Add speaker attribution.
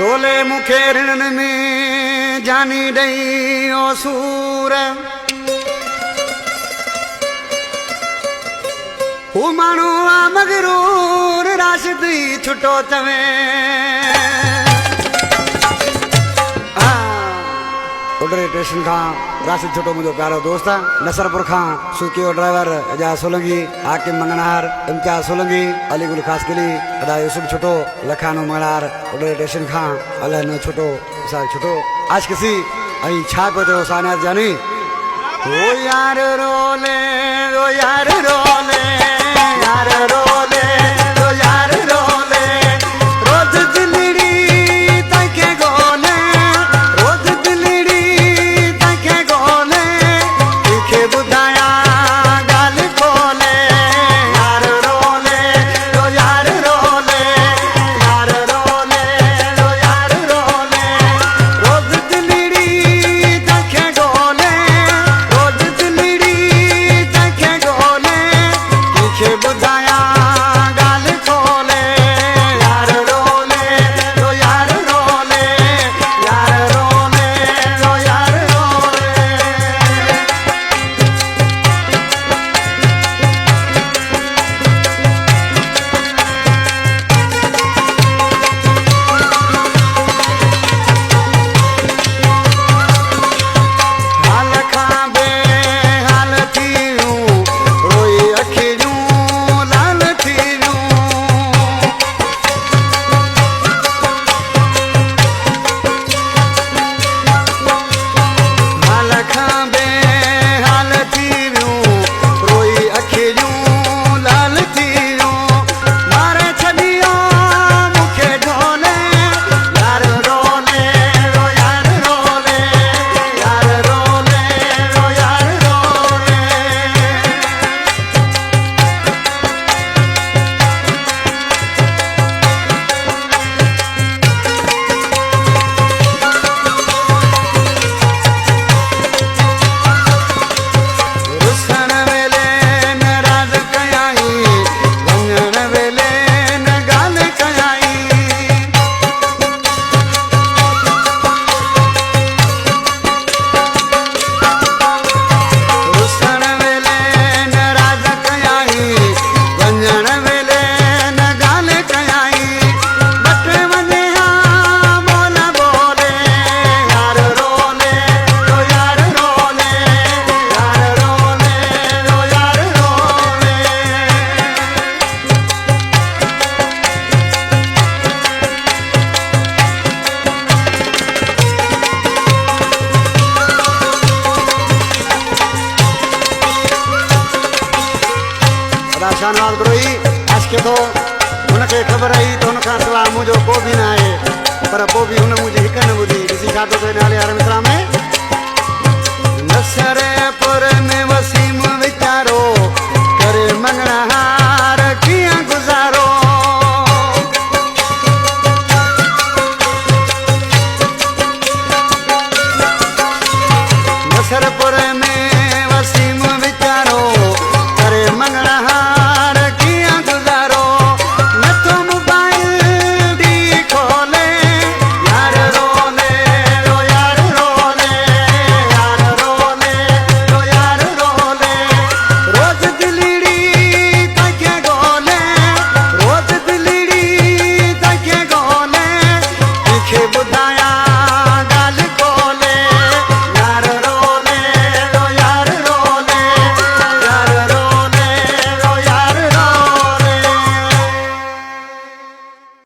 Speaker 1: रोले मुखे ऋण में जानी दई ओ सूर हू मानू आ मगरूर राशिदी छुटो तवे उडरे स्टेशन का राशिद छुटो मुझो प्यारो दोस्त नसरपुर का सुकियो ड्राइवर एजा सोलंगी हाकिम मंगनार इम्तियाज सोलंगी अलीगुल खास किली अदा यूसुफ छुटो लखानो मंगनार उडरे स्टेशन का अल्लाह न छुटो सा छुटो आज किसी आई छा को तो साना जानी ओ यार रोले ओ यार रोले यार रोले ओ यार रोले रोज दिलड़ी तके गोले रोज दिलड़ी तके गोले के बुधाया गाल खोले यार रोले ओ यार रोले यार रोले ओ यार रोले रोज दिलड़ी तके गोले रोज दिलड़ी तके गोले के बुधाया गाल खोले यार रोले ओ यार रोले यार रोले ओ यार रोले हाल खाबे हाल थीयूं रोई अखियूं लाल थीयूं हाल खाबे हाल थीयूं रोई अखियूं लाल थीयूं मारे छॾियो मुखे ढोले यार रोले ओ यार रोले यार रोले ओ यार रोले रुसण वेले न राज कयाई वञण वेले न ॻाल्हि कयाई रुसण वेले न राज कयाई वञण वेले न ॻाल्हि कयाई बटे वञे हा मोल बोले यार रोले ओ यार रोले यार रोले ओ यार रोले अदा शानवाज ब्रोई आज के तो उनके ख़बर आई तो उनका सलाह मुझो को भी ना है पर को भी उन मुझे हिक न बुधी ॾिसी छा थो थिए नाले यार मित्रा में नसरे पुर में वसीम वीचारो करे मंगणहार